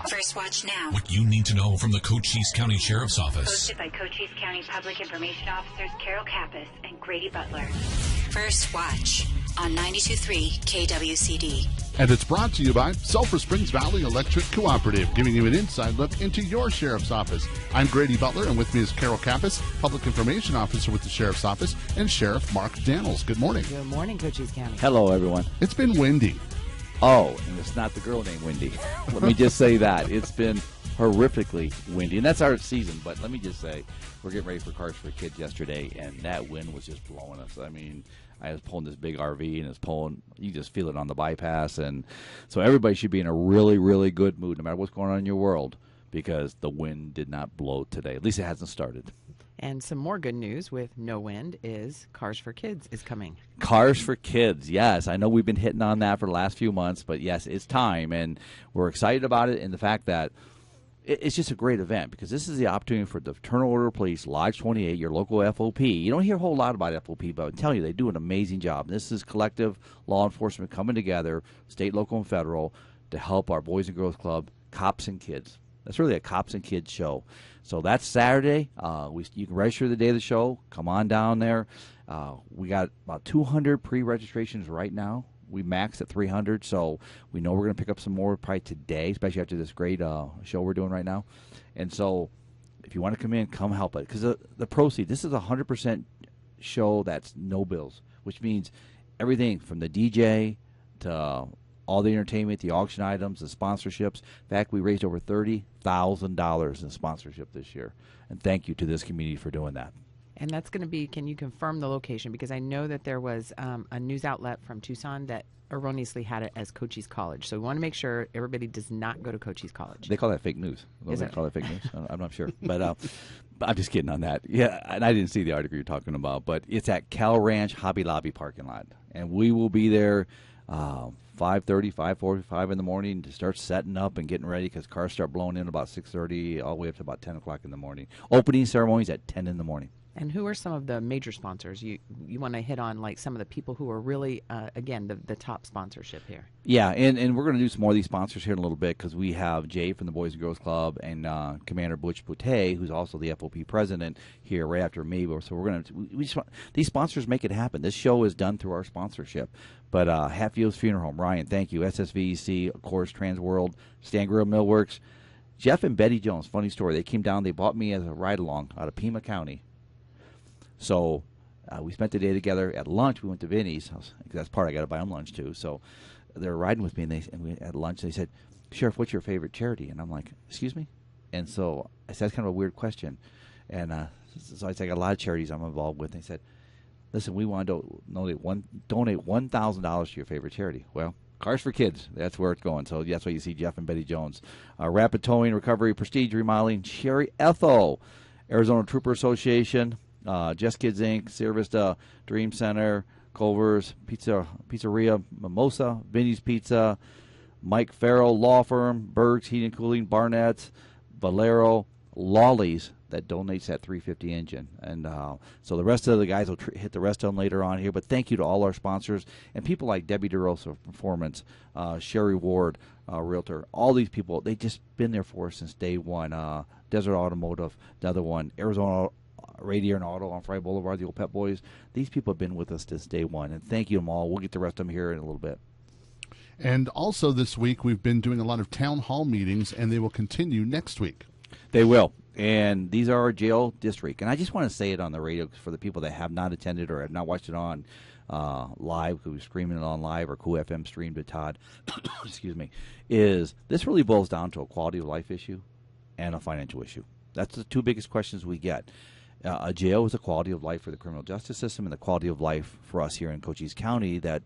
First Watch Now. What you need to know from the Cochise County Sheriff's Office. Hosted by Cochise County Public Information Officers Carol Kappas and Grady Butler. First Watch on 92.3 KWCD. And it's brought to you by Sulphur Springs Valley Electric Cooperative, giving you an inside look into your Sheriff's Office. I'm Grady Butler, and with me is Carol Kappas, Public Information Officer with the Sheriff's Office, and Sheriff Mark Daniels. Good morning. Good morning, Cochise County. Hello, everyone. It's been windy. Oh, and it's not the girl named Wendy. Let me just say that. It's been horrifically windy, and that's our season, but let me just say, we're getting ready for Cars for Kids yesterday, and that wind was just blowing us. I mean, I was pulling this big RV, and it's pulling, you just feel it on the bypass, and so everybody should be in a really, really good mood, no matter what's going on in your world, because the wind did not blow today. At least it hasn't started. And some more good news with no wind is Cars for Kids is coming. Cars for Kids, yes. I know we've been hitting on that for the last few months, but yes, it's time, and we're excited about it, and the fact that it's just a great event because this is the opportunity for the Fraternal Order of Police, Lodge 28, your local FOP. You don't hear a whole lot about FOP, but I'm telling you, they do an amazing job. This is collective law enforcement coming together, state, local, and federal, to help our Boys and Girls Club, Cops and Kids. That's really a Cops and Kids show. So that's Saturday. You can register the day of the show. Come on down there. We got about 200 pre-registrations right now. We maxed at 300, so we know we're going to pick up some more probably today, especially after this great show we're doing right now. And so if you want to come in, come help it. Because the proceeds, this is a 100% show that's no bills, which means everything from the DJ to all the entertainment, the auction items, the sponsorships. In fact, we raised over $30,000 in sponsorship this year. And thank you to this community for doing that. And that's going to be, can you confirm the location? Because I know that there was a news outlet from Tucson that erroneously had it as Cochise College. So we want to make sure everybody does not go to Cochise College. They call that fake news. Is they it? call that fake news? I'm not sure. But I'm just kidding on that. Yeah, and I didn't see the article you're talking about. But it's at Cal Ranch Hobby Lobby parking lot. And we will be there 5:30, 5:45 in the morning to start setting up and getting ready because cars start blowing in about 6:30 all the way up to about 10 o'clock in the morning. Opening ceremonies at 10 in the morning. And who are some of the major sponsors? You want to hit on like some of the people who are really, again, the top sponsorship here. Yeah, and we're going to do some more of these sponsors here in a little bit because we have Jay from the Boys and Girls Club and Commander Butch Boutte, who's also the FOP president here right after me. So we're going to these sponsors make it happen. This show is done through our sponsorship. But Hatfield's Funeral Home, Ryan, thank you. SSVEC, of course, Trans World, Stan Grill Millworks. Jeff and Betty Jones, funny story. They came down. They bought me as a ride-along out of Pima County. So we spent the day together. At lunch, we went to Vinny's. That's part I got to buy them lunch too. So they were riding with me, and we at lunch. They said, "Sheriff, what's your favorite charity?" And I'm like, "Excuse me." And so I said, "That's kind of a weird question." And so I said, "I got a lot of charities I'm involved with." And they said, "Listen, we want to donate $1,000 to your favorite charity." Well, Cars for Kids, that's where it's going. So that's why you see Jeff and Betty Jones. Rapid Towing, Recovery, Prestige Remodeling, Sherry Ethel, Arizona Trooper Association, Just Kids Inc., Sierra Vista Dream Center, Culver's Pizzeria Mimosa, Vinny's Pizza, Mike Farrell Law Firm, Berg's Heating and Cooling, Barnett's, Valero, Lawley's that donates that 350 engine. And so the rest of the guys will hit the rest of them later on here. But thank you to all our sponsors and people like Debbie DeRosa Performance, Sherry Ward, Realtor. All these people, they've just been there for us since day one. Desert Automotive, the other one, Arizona Radiator and Auto on Fry Boulevard, the old Pep Boys. These people have been with us since day one, and thank you to them all. We'll get the rest of them here in a little bit. And also this week, we've been doing a lot of town hall meetings, and they will continue next week. They will, and these are our jail district. And I just want to say it on the radio for the people that have not attended or have not watched it on live, because we're streaming it on live, or Cool FM streamed it, Todd, excuse me, is this really boils down to a quality of life issue and a financial issue. That's the two biggest questions we get. A jail is a quality of life for the criminal justice system and the quality of life for us here in Cochise County that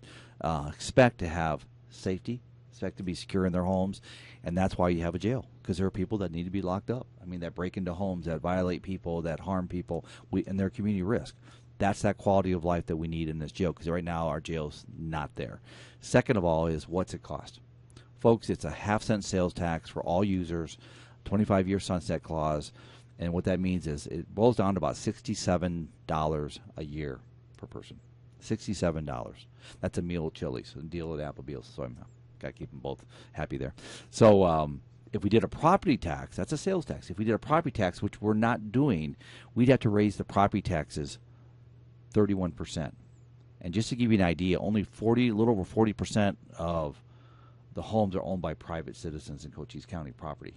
expect to have safety, expect to be secure in their homes, and that's why you have a jail, because there are people that need to be locked up. I mean, that break into homes, that violate people, that harm people, and their community risk. That's that quality of life that we need in this jail, because right now our jail's not there. Second of all is, what's it cost? Folks, it's a half-cent sales tax for all users, 25-year sunset clause. And what that means is it boils down to about $67 a year per person. $67. That's a meal at Chili's, a deal at Applebee's. So I'm got to keep them both happy there. So If we did a property tax, that's a sales tax. If we did a property tax, which we're not doing, we'd have to raise the property taxes 31%. And just to give you an idea, only a little over 40% of the homes are owned by private citizens in Cochise County property.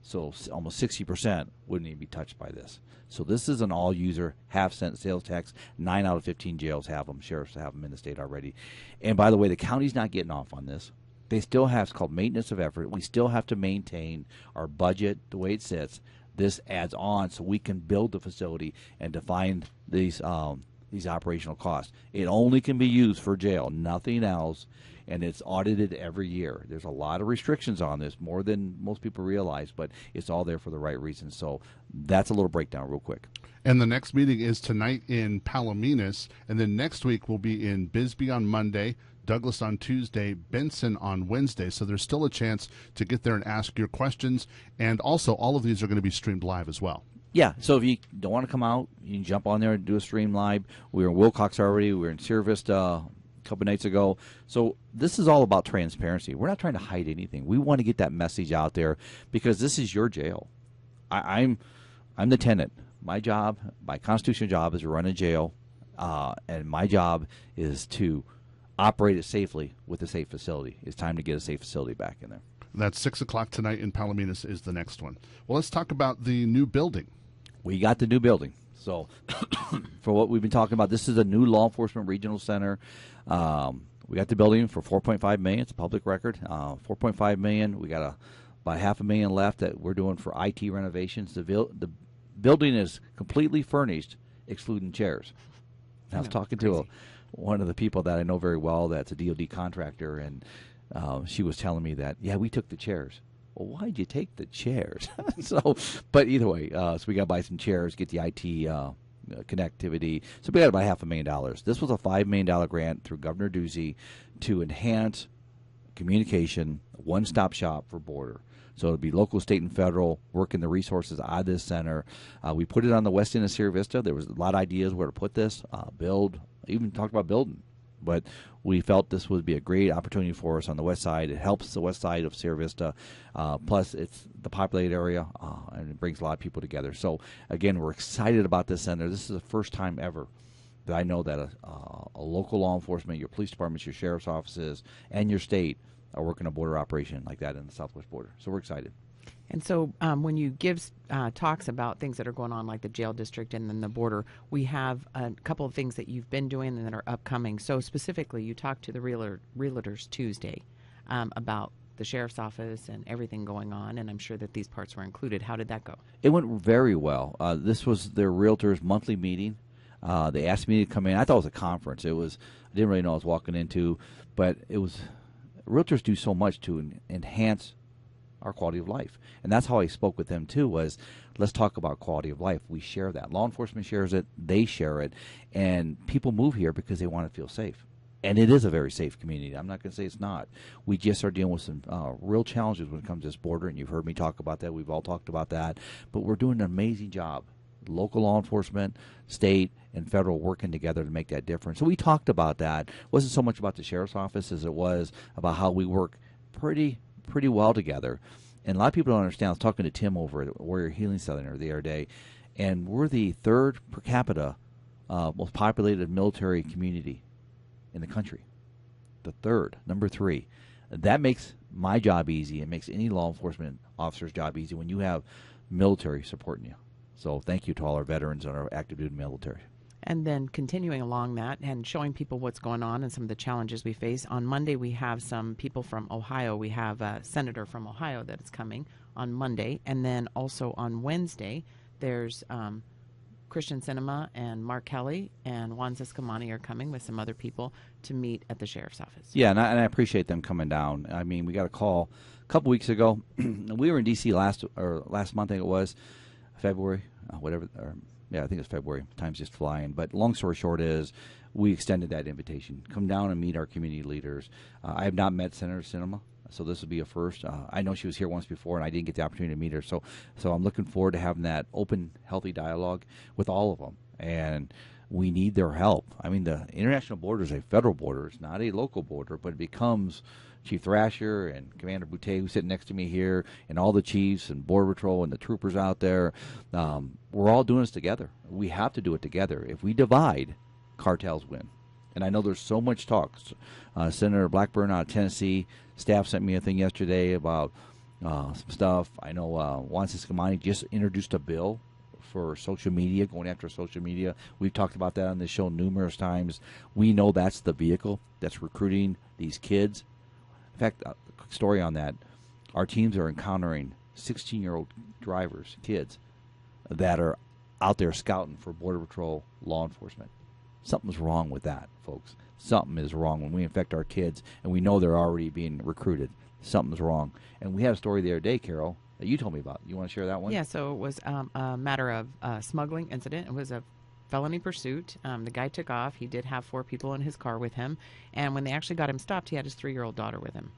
So almost 60% wouldn't even be touched by this. So this is an all-user, half-cent sales tax. 9 out of 15 jails have them. Sheriffs have them in the state already. And by the way, the county's not getting off on this. They still have, it's called maintenance of effort. We still have to maintain our budget the way it sits. This adds on so we can build the facility and define these operational costs. It only can be used for jail, nothing else, and it's audited every year. There's a lot of restrictions on this, more than most people realize, but it's all there for the right reasons. So that's a little breakdown real quick. And the next meeting is tonight in Palominas, and then next week we'll be in Bisbee on Monday, Douglas on Tuesday, Benson on Wednesday. So there's still a chance to get there and ask your questions. And also, all of these are going to be streamed live as well. Yeah, so if you don't want to come out, you can jump on there and do a stream live. We were in Wilcox already. We were in Sierra Vista a couple nights ago. So this is all about transparency. We're not trying to hide anything. We want to get that message out there because this is your jail. I'm the tenant. My job, my constitutional job, is to run a jail, and my job is to operate it safely with a safe facility. It's time to get a safe facility back in there. That's 6 o'clock tonight in Palominas is the next one. Well, let's talk about the new building. We got the new building. So for what we've been talking about, this is a new law enforcement regional center. We got the building for $4.5 million. It's a public record. $4.5 million. We got about $500,000 left that we're doing for IT renovations. The building is completely furnished, excluding chairs. I was talking to one of the people that I know very well that's a DOD contractor, and she was telling me that, yeah, we took the chairs. Well, why'd you take the chairs? But either way, so we got to buy some chairs, get the IT connectivity. So we got about $500,000. This was a $5 million grant through Governor Ducey to enhance communication, one-stop shop for border. So it'll be local, state, and federal, working the resources out of this center. We put it on the west end of Sierra Vista. There was a lot of ideas where to put this, build, even talked about building. But we felt this would be a great opportunity for us on the west side. It helps the west side of Sierra Vista. Plus, it's the populated area, and it brings a lot of people together. So, again, we're excited about this center. This is the first time ever that I know that a local law enforcement, your police departments, your sheriff's offices, and your state are working a border operation like that in the southwest border. So we're excited. And so when you give talks about things that are going on, like the jail district and then the border, we have a couple of things that you've been doing and that are upcoming. So specifically, you talked to the realtors Tuesday about the sheriff's office and everything going on, and I'm sure that these parts were included. How did that go? It went very well. This was their realtors' monthly meeting. They asked me to come in. I thought it was a conference. I didn't really know what I was walking into, but it was. Realtors do so much to enhance our quality of life. And that's how I spoke with them, too, was let's talk about quality of life. We share that. Law enforcement shares it. They share it. And people move here because they want to feel safe. And it is a very safe community. I'm not going to say it's not. We just are dealing with some real challenges when it comes to this border, and you've heard me talk about that. We've all talked about that. But we're doing an amazing job. Local law enforcement, state, and federal working together to make that difference. So we talked about that. It wasn't so much about the sheriff's office as it was about how we work pretty well together. And a lot of people don't understand. I was talking to Tim over at Warrior Healing Center the other day, and we're the third per capita most populated military community in the country. The third, number 3. That makes my job easy. It makes any law enforcement officer's job easy when you have military supporting you. So thank you to all our veterans and our active duty military. And then continuing along that and showing people what's going on and some of the challenges we face. On Monday, we have some people from Ohio. We have a senator from Ohio that is coming on Monday. And then also on Wednesday, there's Christian Cinema and Mark Kelly and Juan Ziscamani are coming with some other people to meet at the sheriff's office. Yeah, and I appreciate them coming down. I mean, we got a call a couple weeks ago. We were in D.C. last month, I think it was, February, whatever. I think it's February. Time's just flying. But long story short is we extended that invitation. Come down and meet our community leaders. I have not met Senator Cinema, so this will be a first. I know she was here once before, and I didn't get the opportunity to meet her. So I'm looking forward to having that open, healthy dialogue with all of them. And we need their help. I mean, the international border is a federal border. It's not a local border, but it becomes Chief Thrasher and Commander Boutte, who's sitting next to me here, and all the chiefs and Border Patrol and the troopers out there. We're all doing this together. We have to do it together. If we divide, cartels win. And I know there's so much talk. Senator Blackburn out of Tennessee, staff sent me a thing yesterday about some stuff. I know Juan Ciscomani just introduced a bill for social media, going after social media. We've talked about that on this show numerous times. We know that's the vehicle that's recruiting these kids. In fact, a quick story on that. Our teams are encountering 16-year-old drivers, kids, that are out there scouting for Border Patrol law enforcement. Something's wrong with that, folks. Something is wrong when we infect our kids and we know they're already being recruited. Something's wrong. And we had a story the other day, Carol, that you told me about. You want to share that one? Yeah, so it was a matter of smuggling incident. It was a felony pursuit. The guy took off. He did have 4 people in his car with him. And when they actually got him stopped, he had his 3-year-old daughter with him.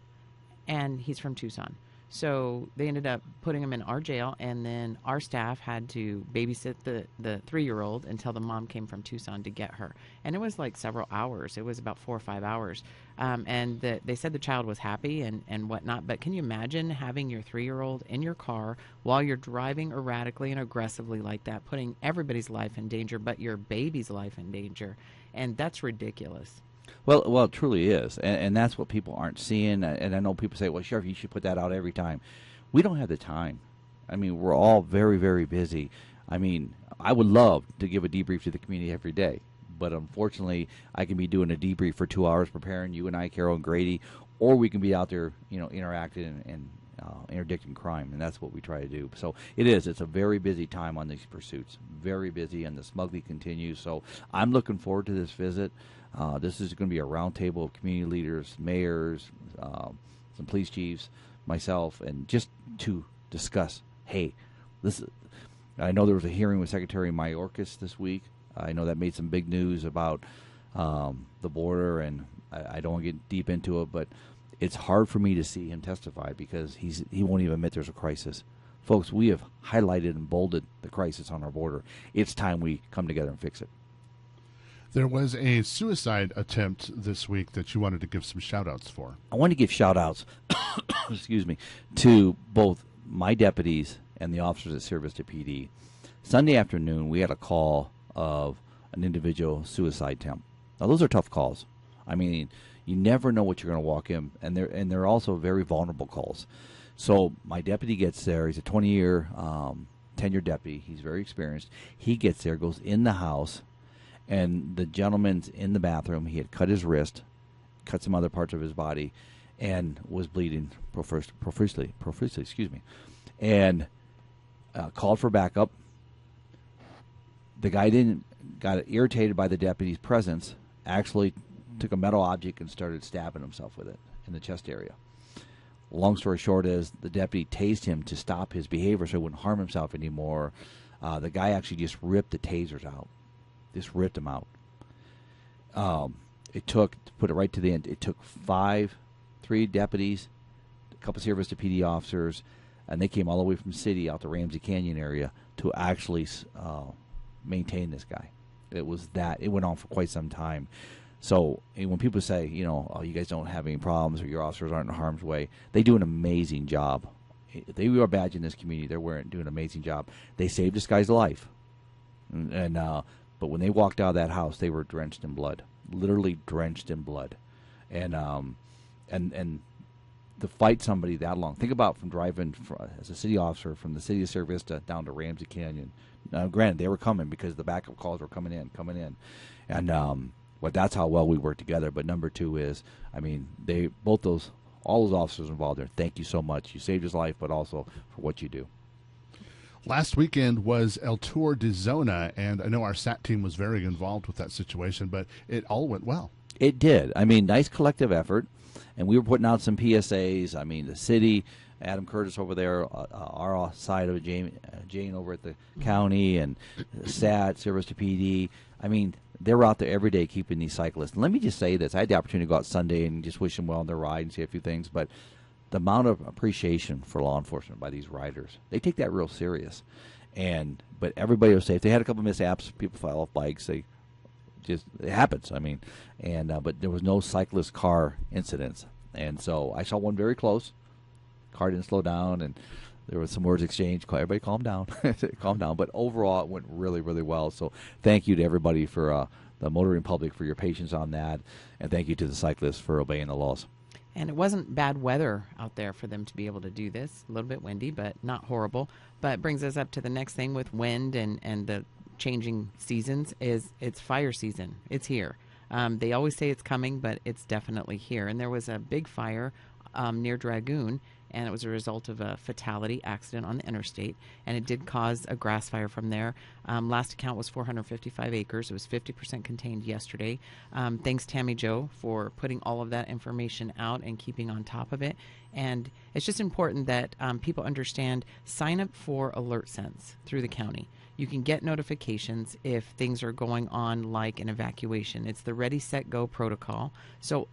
And he's from Tucson. So they ended up putting him in our jail, and then our staff had to babysit the 3-year-old until the mom came from Tucson to get her. And it was like several hours. It was about 4 or 5 hours. And they said the child was happy and whatnot. But can you imagine having your 3-year-old in your car while you're driving erratically and aggressively like that, putting everybody's life in danger but your baby's life in danger? And that's ridiculous. Well, it truly is, and that's what people aren't seeing. And I know people say, well, Sheriff, you should put that out every time. We don't have the time. I mean, we're all very, very busy. I mean, I would love to give a debrief to the community every day, but unfortunately, I can be doing a debrief for 2 hours preparing you and I, Carol and Grady, or we can be out there, interacting and interdicting crime, and that's what we try to do. So it's a very busy time on these pursuits, very busy, and the smuggling continues. So I'm looking forward to this visit. This is going to be a roundtable of community leaders, mayors, some police chiefs, myself, and just to discuss, hey, I know there was a hearing with Secretary Mayorkas this week. I know that made some big news about the border, and I don't want to get deep into it, but it's hard for me to see him testify because he won't even admit there's a crisis. Folks, we have highlighted and bolded the crisis on our border. It's time we come together and fix it. There was a suicide attempt this week that you wanted to give some shout-outs for. I want to give shout-outs, excuse me, to both my deputies and the officers that serve as the PD. Sunday afternoon, we had a call of an individual suicide attempt. Now, those are tough calls. I mean, you never know what you're going to walk in, and they're also very vulnerable calls. So my deputy gets there. He's a 20-year tenured deputy. He's very experienced. He gets there, goes in the house, and the gentleman's in the bathroom. He had cut his wrist, cut some other parts of his body, and was bleeding profusely, and called for backup. The guy got irritated by the deputy's presence, actually took a metal object and started stabbing himself with it in the chest area. Long story short is the deputy tased him to stop his behavior so he wouldn't harm himself anymore. The guy actually just ripped the tasers out. Just ripped them out. It took, to put it right to the end, it took 3 deputies, a couple service to PD officers, and they came all the way from the city out to Ramsey Canyon area to actually maintain this guy. It went on for quite some time. So when people say, oh, you guys don't have any problems or your officers aren't in harm's way, they do an amazing job. If they were a badge in this community, they're doing an amazing job. They saved this guy's life. But when they walked out of that house, they were drenched in blood, literally drenched in blood. And to fight somebody that long, think about from driving as a city officer from the city of Sierra Vista down to Ramsey Canyon. Now, granted, they were coming because the backup calls were coming in. And but that's how well we work together. But number 2 is, all those officers involved there, thank you so much. You saved his life, but also for what you do. Last weekend was El Tour de Zona, and I know our SAT team was very involved with that situation, but it all went well. It did. Nice collective effort, and we were putting out some PSAs. The city, Adam Curtis over there, our side of it, Jane over at the county, and SAT, Service to PD. They were out there every day keeping these cyclists. And let me just say this. I had the opportunity to go out Sunday and just wish them well on their ride and see a few things, but the amount of appreciation for law enforcement by these riders, they take that real serious. But everybody was safe. They had a couple mishaps. People fell off bikes. It happens. But there was no cyclist car incidents. And so I saw one very close. Car didn't slow down, and there was some words exchanged. Everybody calm down. Calm down. But overall, it went really, really well. So thank you to everybody for the motoring public for your patience on that. And thank you to the cyclists for obeying the laws. And it wasn't bad weather out there for them to be able to do this. A little bit windy, but not horrible. But it brings us up to the next thing with wind and the changing seasons is it's fire season. It's here. They always say it's coming, but it's definitely here. And there was a big fire near Dragoon, and it was a result of a fatality accident on the interstate, and it did cause a grass fire from there. Last account was 455 acres. It was 50% contained yesterday. Thanks, Tammy Jo, for putting all of that information out and keeping on top of it. And it's just important that people understand, sign up for AlertSense through the county. You can get notifications if things are going on like an evacuation. It's the Ready, Set, Go protocol. So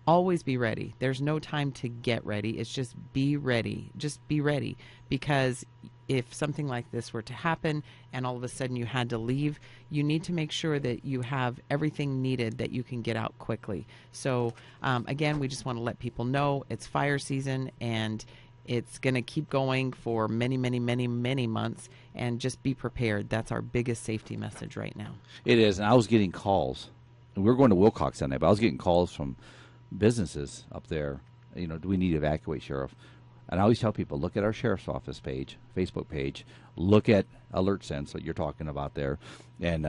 always be ready. There's no time to get ready. It's just be ready. Just be ready, because if something like this were to happen and all of a sudden you had to leave, you need to make sure that you have everything needed that you can get out quickly. So again, we just want to let people know it's fire season, and it's going to keep going for many, many, many, many months, and just be prepared. That's our biggest safety message right now. It is, and I was getting calls. And we were going to Wilcox Sunday, but I was getting calls from businesses up there. Do we need to evacuate, Sheriff? And I always tell people, look at our Sheriff's Office page, Facebook page, look at AlertSense that you're talking about there. And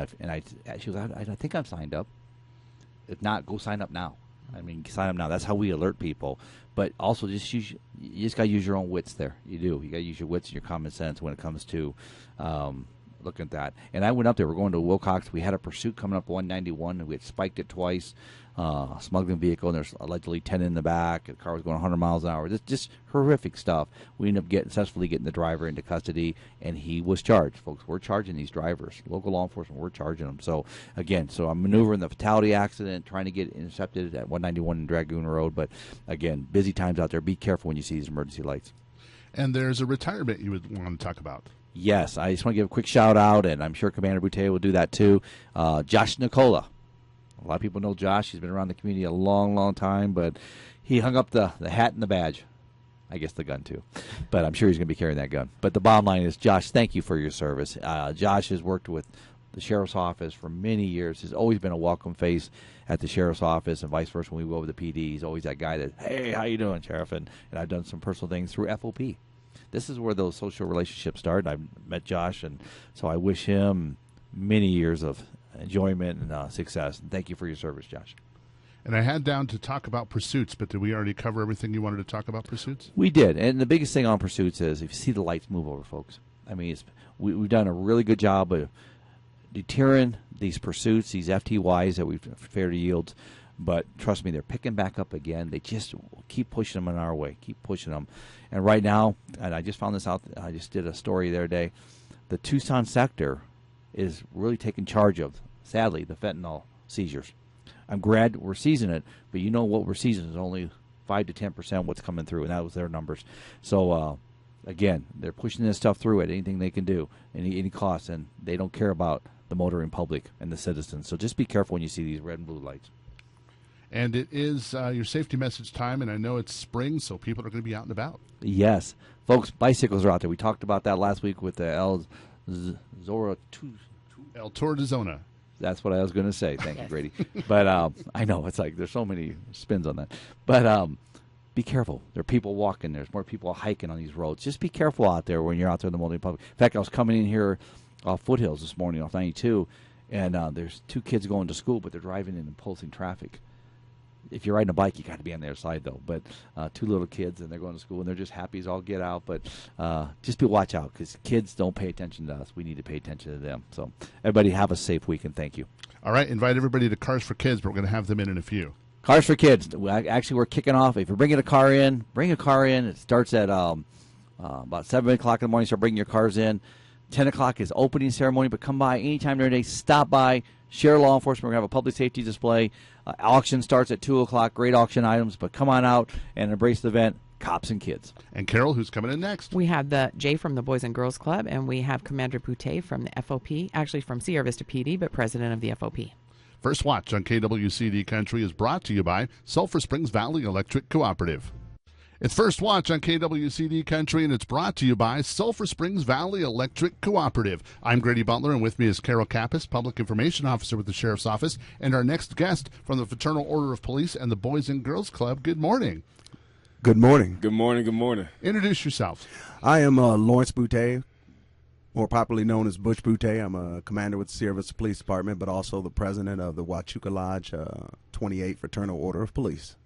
she was, I think I'm signed up. If not, go sign up now. Sign up now. That's how we alert people. But also, you just got to use your own wits there. You do. You got to use your wits and your common sense when it comes to looking at that. And I went up there. We're going to Wilcox. We had a pursuit coming up 191, and we had spiked it twice. Smuggling vehicle, and there's allegedly 10 in the back. The car was going 100 miles an hour. Just horrific stuff. We ended up successfully getting the driver into custody, and he was charged. Folks, we're charging these drivers. Local law enforcement, we're charging them. So, again, I'm maneuvering the fatality accident, trying to get intercepted at 191 in Dragoon Road. But, again, busy times out there. Be careful when you see these emergency lights. And there's a retirement you would want to talk about. Yes, I just want to give a quick shout-out, and I'm sure Commander Boutte will do that too. Josh Nicola. A lot of people know Josh. He's been around the community a long, long time, but he hung up the hat and the badge. I guess the gun, too. But I'm sure he's going to be carrying that gun. But the bottom line is, Josh, thank you for your service. Josh has worked with the Sheriff's Office for many years. He's always been a welcome face at the Sheriff's Office and vice versa when we go over the PD. He's always that guy that, hey, how you doing, Sheriff? And I've done some personal things through FOP. This is where those social relationships start. I've met Josh, and so I wish him many years of enjoyment and success. And thank you for your service, Josh. And I had down to talk about Pursuits, but did we already cover everything you wanted to talk about Pursuits? We did. And the biggest thing on Pursuits is if you see the lights move over, folks. We've done a really good job of deterring these pursuits, these FTYs that we've fair to yields. But trust me, they're picking back up again. They just keep pushing them in our way, keep pushing them. And right now, and I just found this out, I just did a story the other day, the Tucson sector is really taking charge of, sadly, the fentanyl seizures. I'm glad we're seizing it, but you know what we're seizing is only 5 to 10% what's coming through, and that was their numbers. So, again, they're pushing this stuff through at anything they can do, any cost, and they don't care about the motoring public and the citizens. So just be careful when you see these red and blue lights. And it is your safety message time, and I know it's spring, so people are going to be out and about. Yes. Folks, bicycles are out there. We talked about that last week with the El Tour de Zona. That's what I was going to say. Thank you, Grady. But I know, it's like there's so many spins on that. But be careful. There are people walking. There's more people hiking on these roads. Just be careful out there when you're out there in the motoring public. In fact, I was coming in here off Foothills this morning off 92, and there's 2 kids going to school, but they're driving in and pulsing traffic. If you're riding a bike, you got to be on their side, though. But 2 little kids, and they're going to school, and they're just happy as all get out. But just watch out, because kids don't pay attention to us. We need to pay attention to them. So everybody have a safe weekend. Thank you. All right. Invite everybody to Cars for Kids, but we're going to have them in a few. Cars for Kids. Actually, we're kicking off. If you're bringing a car in, bring a car in. It starts at about 7 o'clock in the morning. Start bringing your cars in. 10 o'clock is opening ceremony, but come by anytime during the day. Stop by. Share law enforcement. We're going to have a public safety display. Auction starts at 2 o'clock. Great auction items, but come on out and embrace the event. Cops and Kids. And Carol, who's coming in next? We have the Jay from the Boys and Girls Club, and we have Commander Boutte from the FOP, actually from Sierra Vista PD, but president of the FOP. First Watch on KWCD Country is brought to you by Sulphur Springs Valley Electric Cooperative. It's First Watch on KWCD Country, and it's brought to you by Sulphur Springs Valley Electric Cooperative. I'm Grady Butler, and with me is Carol Kappas, Public Information Officer with the Sheriff's Office, and our next guest from the Fraternal Order of Police and the Boys and Girls Club. Good morning. Good morning. Good morning. Good morning. Introduce yourself. I am Lawrence Boutte, more popularly known as Butch Boutte. I'm a commander with the Sierra Vista Police Department, but also the president of the Huachuca Lodge 28 Fraternal Order of Police.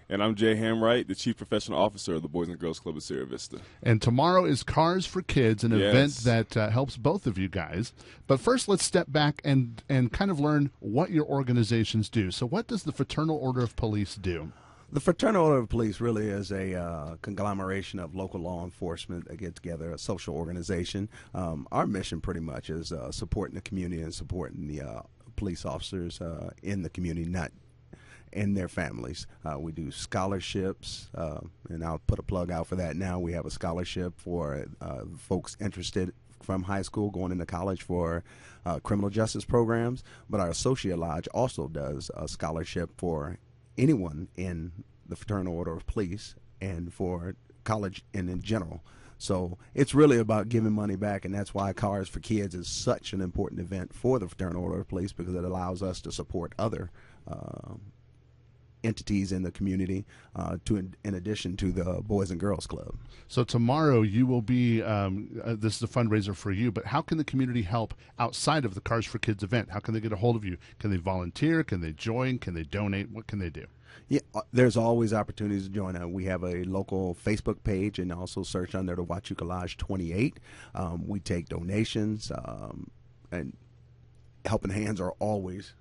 And I'm Jay Hamwright, the Chief Professional Officer of the Boys and Girls Club of Sierra Vista. And tomorrow is Cars for Kids, an event that helps both of you guys. But first, let's step back and kind of learn what your organizations do. So what does the Fraternal Order of Police do? The Fraternal Order of Police really is a conglomeration of local law enforcement that get together, a social organization. Our mission pretty much is supporting the community and supporting the police officers in the community, not and their families. We do scholarships, and I'll put a plug out for that now. We have a scholarship for folks interested from high school going into college for criminal justice programs, but our Associate Lodge also does a scholarship for anyone in the Fraternal Order of Police and for college and in general. So it's really about giving money back, and that's why Cars for Kids is such an important event for the Fraternal Order of Police, because it allows us to support other entities in the community in addition to the Boys and Girls Club. So tomorrow you will be, this is a fundraiser for you, but how can the community help outside of the Cars for Kids event? How can they get a hold of you? Can they volunteer? Can they join? Can they donate? What can they do? Yeah, there's always opportunities to join. We have a local Facebook page, and also search under the Huachuca Lodge 28. We take donations, and helping hands are always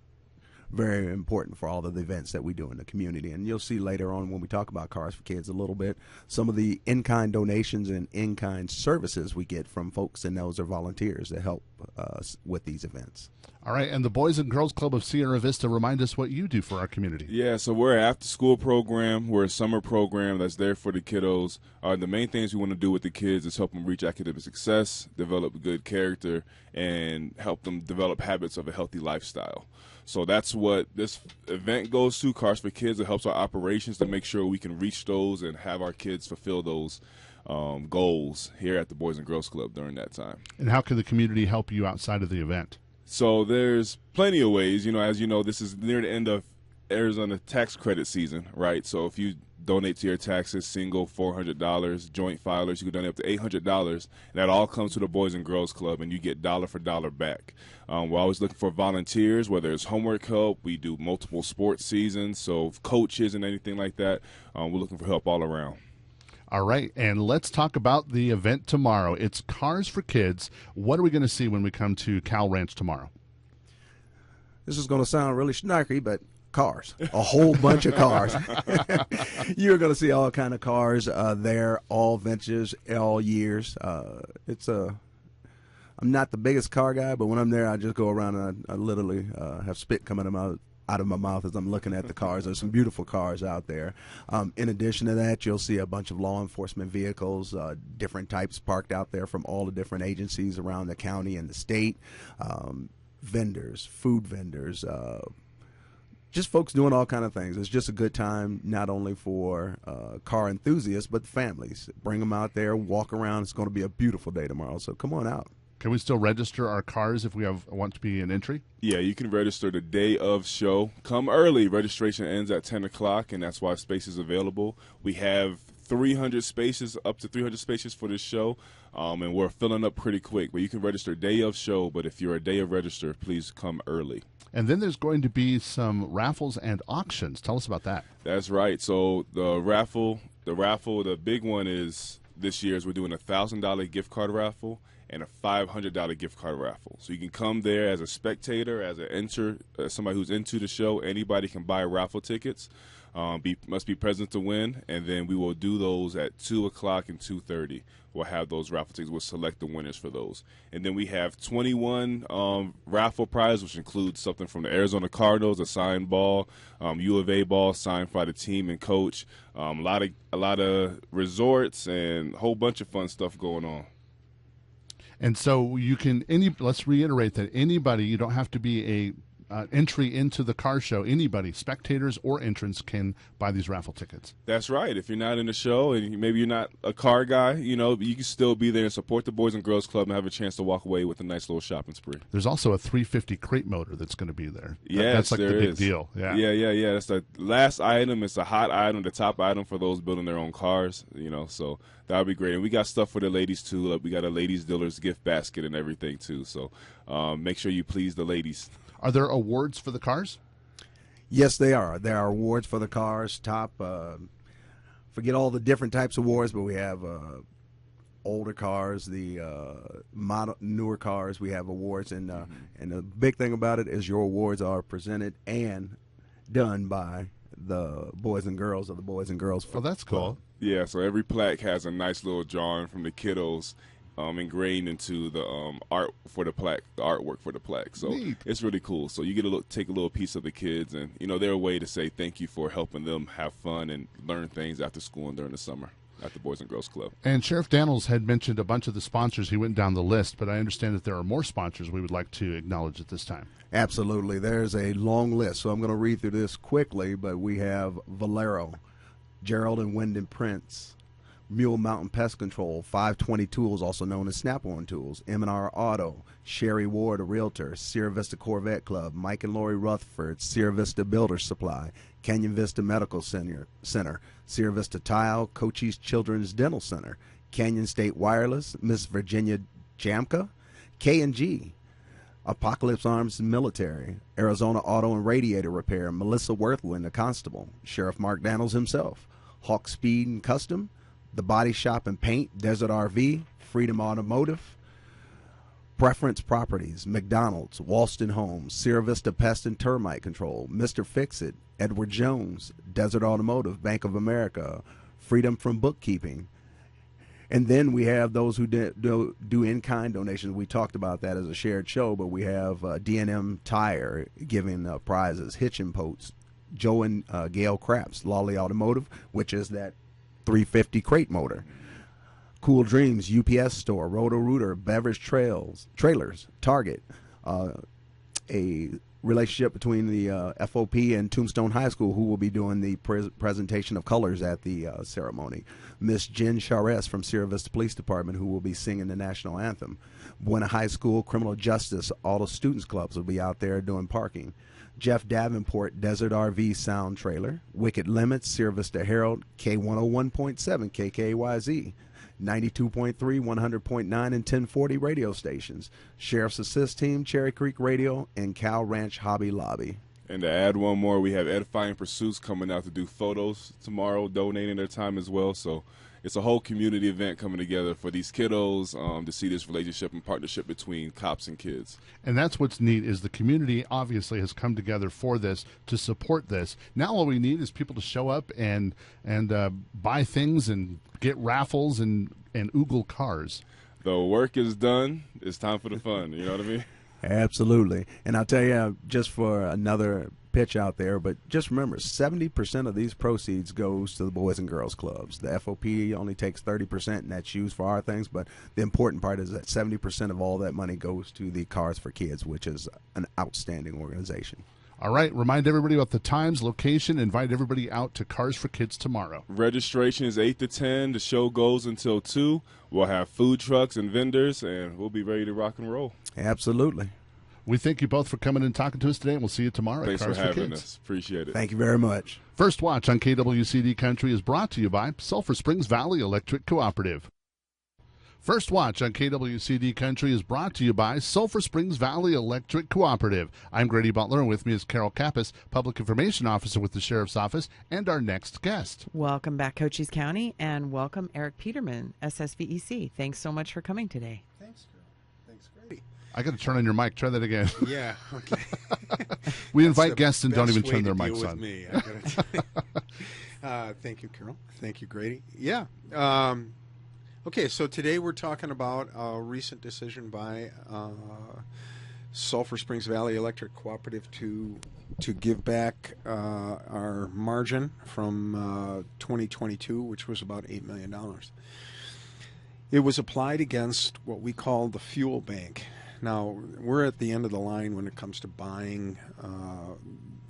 very important for all of the events that we do in the community. And you'll see later on when we talk about Cars for Kids a little bit, some of the in-kind donations and in-kind services we get from folks, and those are volunteers that help us with these events. All right, and the Boys and Girls Club of Sierra Vista, remind us what you do for our community. Yeah, so we're an after-school program. We're a summer program that's there for the kiddos. The main things we want to do with the kids is help them reach academic success, develop good character, and help them develop habits of a healthy lifestyle. So that's what this event goes to, Cars for Kids. It helps our operations to make sure we can reach those and have our kids fulfill those goals here at the Boys and Girls Club during that time. And how can the community help you outside of the event? So there's plenty of ways. As you know, this is near the end of Arizona tax credit season, right? So if you donate to your taxes, single $400, joint filers, you can donate up to $800, and that all comes to the Boys and Girls Club, and you get dollar for dollar back. We're always looking for volunteers, whether it's homework help. We do multiple sports seasons, so coaches and anything like that. We're looking for help all around. All right, and let's talk about the event tomorrow. It's Cars for Kids. What are we going to see when we come to Cal Ranch tomorrow? This is going to sound really snarky, but cars, a whole bunch of cars. You're going to see all kind of cars there, all vintages, all years. I'm not the biggest car guy, but when I'm there, I just go around and I literally have spit coming out of my mouth as I'm looking at the cars. There's some beautiful cars out there. In addition to that, you'll see a bunch of law enforcement vehicles, different types parked out there from all the different agencies around the county and the state, vendors, food vendors, just folks doing all kind of things. It's just a good time, not only for car enthusiasts, but families. Bring them out there, walk around. It's going to be a beautiful day tomorrow, so come on out. Can we still register our cars if we want to be an entry? Yeah, you can register the day of show. Come early. Registration ends at 10 o'clock, and that's why space is available. We have 300 spaces, up to 300 spaces for this show, and we're filling up pretty quick. But you can register day of show, but if you're a day of register, please come early. And then there's going to be some raffles and auctions. Tell us about that. That's right. So the raffle, the big one is this year is we're doing a $1,000 gift card raffle and a $500 gift card raffle. So you can come there as a spectator, as somebody who's into the show. Anybody can buy raffle tickets. Must be present to win, and then we will do those at 2 o'clock and 2:30. We'll have those raffle tickets. We'll select the winners for those. And then we have 21 raffle prizes, which includes something from the Arizona Cardinals, a signed ball, U of A ball signed by the team and coach, a lot of resorts, and a whole bunch of fun stuff going on. And so you can let's reiterate that anybody, you don't have to be a entry into the car show. Anybody, spectators or entrants, can buy these raffle tickets. That's right. If you're not in the show and maybe you're not a car guy, you can still be there and support the Boys and Girls Club and have a chance to walk away with a nice little shopping spree. There's also a 350 crate motor that's going to be there. Yes, that's like there the big is. deal. Yeah. Yeah. That's the last item. It's a hot item, the top item for those building their own cars. So that would be great. And we got stuff for the ladies too. We got a ladies dealer's gift basket and everything too. So make sure you please the ladies. Are there awards for the cars? Yes, they are. There are awards for the cars. Forget all the different types of awards, but we have older cars, the newer cars. We have awards, and the big thing about it is your awards are presented and done by the boys and girls of the Boys and Girls Club. Oh, that's cool. Yeah, so every plaque has a nice little drawing from the kiddos ingrained into the art for the plaque, the artwork for the plaque. So Neat. It's really cool. So you get to take a little piece of the kids, and they're a way to say thank you for helping them have fun and learn things after school and during the summer at the Boys and Girls Club. And Sheriff Daniels had mentioned a bunch of the sponsors. He went down the list, but I understand that there are more sponsors we would like to acknowledge at this time. Absolutely. There's a long list, so I'm going to read through this quickly, but we have Valero, Gerald and Wyndham Prince, Mule Mountain Pest Control, 520 Tools, also known as Snap-on Tools, M&R Auto, Sherry Ward, a Realtor, Sierra Vista Corvette Club, Mike and Lori Rutherford, Sierra Vista Builder Supply, Canyon Vista Medical Center, Sierra Vista Tile, Cochise Children's Dental Center, Canyon State Wireless, Miss Virginia Jamka, K&G, Apocalypse Arms Military, Arizona Auto and Radiator Repair, Melissa Worthwin, the Constable, Sheriff Mark Daniels himself, Hawk Speed and Custom, The Body Shop and Paint, Desert RV, Freedom Automotive, Preference Properties, McDonald's, Walston Homes, Sierra Vista Pest and Termite Control, Mr. Fix-It, Edward Jones, Desert Automotive, Bank of America, Freedom from Bookkeeping. And then we have those who do in-kind donations. We talked about that as a shared show, but we have D&M Tire giving prizes, Hitchin Post, Joe and Gail Craps, Lawley Automotive, which is that 350 crate motor, Cool Dreams, UPS Store, Roto-Rooter, Beverage Trailers, Target, a relationship between the FOP and Tombstone High School, who will be doing the presentation of colors at the ceremony. Miss Jen Charest from Sierra Vista Police Department, who will be singing the national anthem. Buena High School Criminal Justice, all the students clubs will be out there doing parking. Jeff Davenport, Desert RV Sound Trailer, Wicked Limits, Sierra Vista Herald, K101.7, KKYZ, 92.3, 100.9, and 1040 radio stations, Sheriff's Assist Team, Cherry Creek Radio, and Cow Ranch Hobby Lobby. And to add one more, we have Edifying Pursuits coming out to do photos tomorrow, donating their time as well. So it's a whole community event coming together for these kiddos to see this relationship and partnership between cops and kids. And that's what's neat is the community obviously has come together for this, to support this. Now all we need is people to show up and buy things and get raffles and oogle cars. The work is done. It's time for the fun. You know what I mean? Absolutely. And I'll tell you, just for another pitch out there, but just remember, 70% of these proceeds goes to the Boys and Girls Clubs. The FOP only takes 30%, and that's used for our things, but the important part is that 70% of all that money goes to the Cars for Kids, which is an outstanding organization. All right, remind everybody about the times, location, invite everybody out to Cars for Kids tomorrow. Registration is 8 to 10. The show goes until 2. We'll have food trucks and vendors, and we'll be ready to rock and roll. Absolutely. We thank you both for coming and talking to us today, and we'll see you tomorrow Thanks at Cars for having Kids. us. Appreciate it. Thank you very much. First Watch on KWCD Country is brought to you by Sulphur Springs Valley Electric Cooperative. First Watch on KWCD Country is brought to you by Sulphur Springs Valley Electric Cooperative. I'm Grady Butler, and with me is Carol Kappas, Public Information Officer with the Sheriff's Office, and our next guest. Welcome back, Cochise County, and welcome Eric Peterman, SSVEC. Thanks so much for coming today. Thanks, Carol. Thanks, Grady. I got to turn on your mic. Try that again. Yeah, okay. We invite guests and don't even turn their mics on. Me. Thank you, Carol. Thank you, Grady. Yeah. Okay, so today we're talking about a recent decision by Sulphur Springs Valley Electric Cooperative to give back our margin from 2022, which was about $8 million. It was applied against what we call the fuel bank. Now, we're at the end of the line when it comes to buying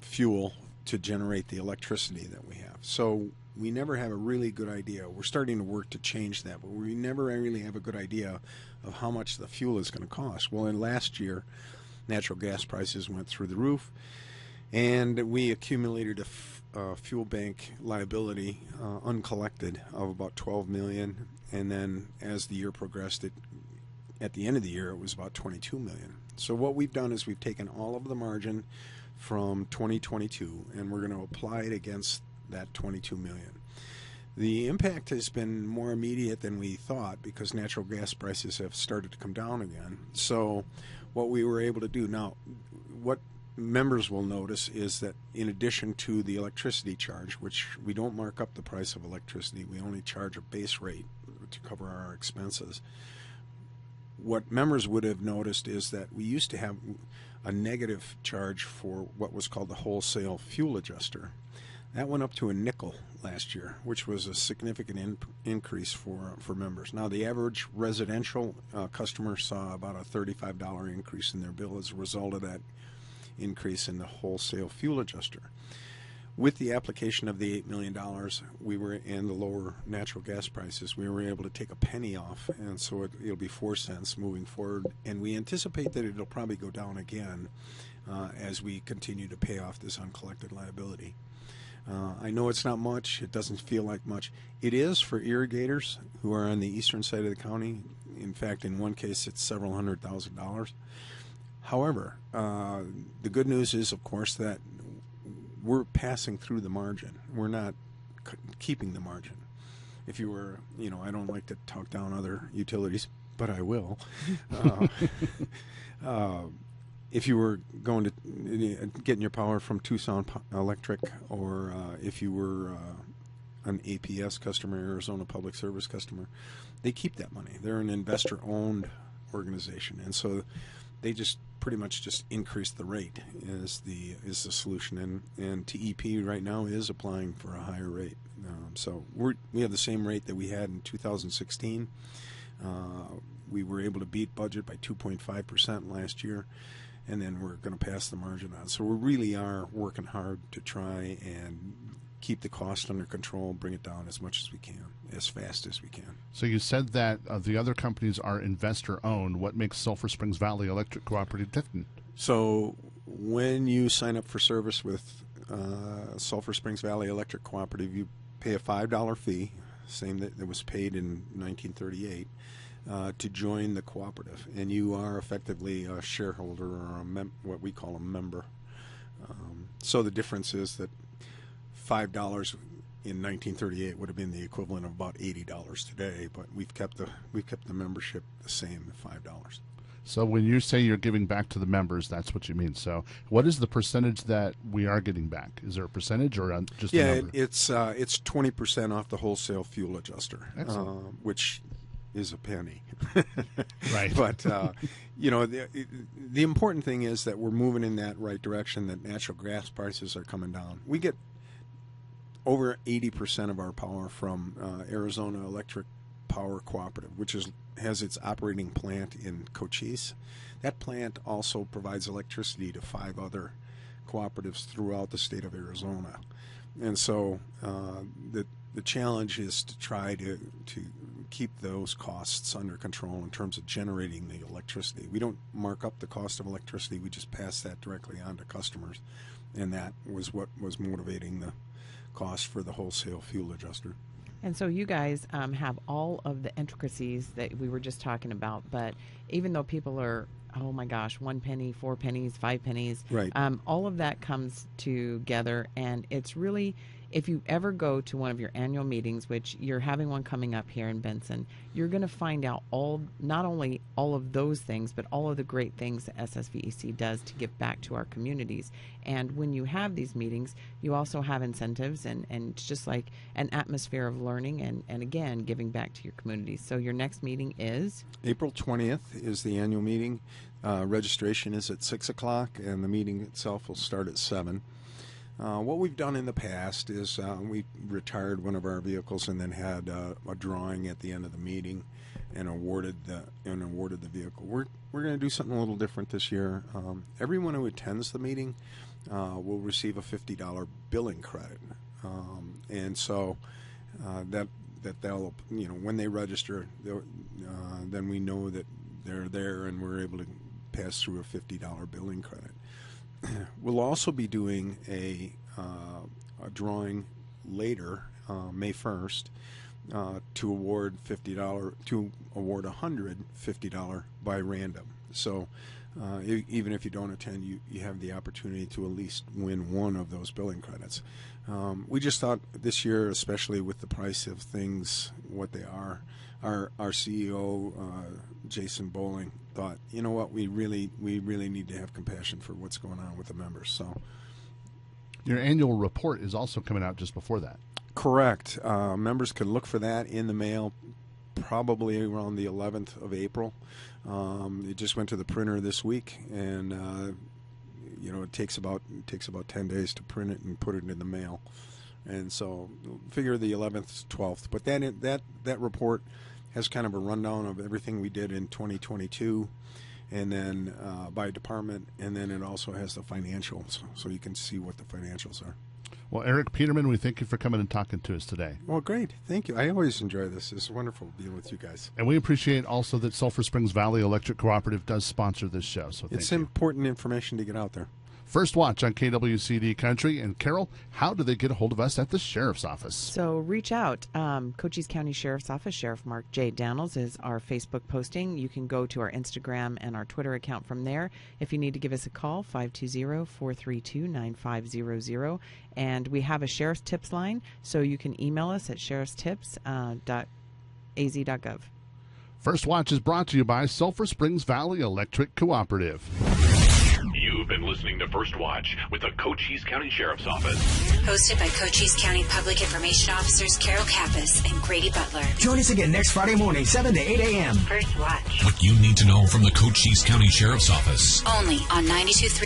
fuel to generate the electricity that we have. So we never have a really good idea. We're starting to work to change that, but we never really have a good idea of how much the fuel is going to cost. Well, in last year, natural gas prices went through the roof, and we accumulated a fuel bank liability uncollected of about $12 million, and then as the year progressed, at the end of the year, it was about $22 million. So what we've done is we've taken all of the margin from 2022, and we're going to apply it against that $22 million. The impact has been more immediate than we thought because natural gas prices have started to come down again. So what we were able to do now, what members will notice is that in addition to the electricity charge, which we don't mark up the price of electricity, we only charge a base rate to cover our expenses. What members would have noticed is that we used to have a negative charge for what was called the wholesale fuel adjuster. That went up to a nickel last year, which was a significant increase for members. Now, the average residential customer saw about a $35 increase in their bill as a result of that increase in the wholesale fuel adjuster. With the application of the $8 million, we were in the lower natural gas prices. We were able to take a penny off, and so it'll be 4 cents moving forward. And we anticipate that it'll probably go down again as we continue to pay off this uncollected liability. I know it's not much. It doesn't feel like much. It is for irrigators who are on the eastern side of the county. In fact, in one case, it's several $100,000. However, the good news is, of course, that we're passing through the margin. We're not keeping the margin. If you were, I don't like to talk down other utilities, but I will. If you were going to getting your power from Tucson Electric, or if you were an APS customer, Arizona Public Service customer, they keep that money. They're an investor-owned organization, and so they just pretty much just increase the rate is the solution. And TEP right now is applying for a higher rate. So we have the same rate that we had in 2016. We were able to beat budget by 2.5% last year. And then we're going to pass the margin on. So we really are working hard to try and keep the cost under control, bring it down as much as we can, as fast as we can. So you said that the other companies are investor-owned. What makes Sulphur Springs Valley Electric Cooperative different? So when you sign up for service with Sulphur Springs Valley Electric Cooperative, you pay a $5 fee, same that was paid in 1938. To join the cooperative, and you are effectively a shareholder or what we call a member. So the difference is that $5 in 1938 would have been the equivalent of about $80 today, but we've kept the membership the same at $5. So when you say you're giving back to the members, that's what you mean. So what is the percentage that we are getting back? Is there a percentage or just a number? It's 20% off the wholesale fuel adjuster, which is a penny. Right. But, the important thing is that we're moving in that right direction, that natural gas prices are coming down. We get over 80% of our power from Arizona Electric Power Cooperative, which has its operating plant in Cochise. That plant also provides electricity to 5 other cooperatives throughout the state of Arizona. And so the challenge is to try to keep those costs under control in terms of generating the electricity. We don't mark up the cost of electricity. We just pass that directly on to customers. And that was what was motivating the cost for the wholesale fuel adjuster. And so you guys have all of the intricacies that we were just talking about, but even though people are, oh my gosh, 1 penny, 4 pennies, 5 pennies, right. All of that comes together, and it's really, if you ever go to one of your annual meetings, which you're having one coming up here in Benson, you're going to find out not only all of those things, but all of the great things that SSVEC does to give back to our communities. And when you have these meetings, you also have incentives and it's just like an atmosphere of learning and again, giving back to your communities. So your next meeting is? April 20th is the annual meeting. Registration is at 6 o'clock, and the meeting itself will start at 7. What we've done in the past is we retired one of our vehicles and then had a drawing at the end of the meeting and awarded the vehicle. We're going to do something a little different this year. Everyone who attends the meeting will receive a $50 billing credit, and so that they'll, when they register, then we know that they're there, and we're able to pass through a $50 billing credit. We'll also be doing a drawing later, May 1st, to award $150 by random. So even if you don't attend, you have the opportunity to at least win one of those billing credits. We just thought this year, especially with the price of things, what they are, our CEO, Jason Bowling, thought, you know what, we really need to have compassion for what's going on with the members. So your annual report is also coming out just before that. Correct. Members can look for that in the mail probably around the 11th of April. It just went to the printer this week, and it takes about 10 days to print it and put it in the mail. And so figure the 11th, 12th. But then that report has kind of a rundown of everything we did in 2022, and then by department, and then it also has the financials, so you can see what the financials are. Well, Eric Peterman, we thank you for coming and talking to us today. Well, great. Thank you. I always enjoy this. It's wonderful being with you guys. And we appreciate also that Sulphur Springs Valley Electric Cooperative does sponsor this show. So it's important information to get out there. First Watch on KWCD Country. And Carol, how do they get a hold of us at the Sheriff's Office? So reach out. Cochise County Sheriff's Office, Sheriff Mark J. Daniels is our Facebook posting. You can go to our Instagram and our Twitter account from there. If you need to give us a call, 520-432-9500. And we have a Sheriff's Tips line, so you can email us at sheriffstips.az.gov. First Watch is brought to you by Sulphur Springs Valley Electric Cooperative. You've been listening to First Watch with the Cochise County Sheriff's Office. Hosted by Cochise County Public Information Officers Carol Kappas and Grady Butler. Join us again next Friday morning, 7 to 8 a.m. First Watch. What you need to know from the Cochise County Sheriff's Office. Only on 92.3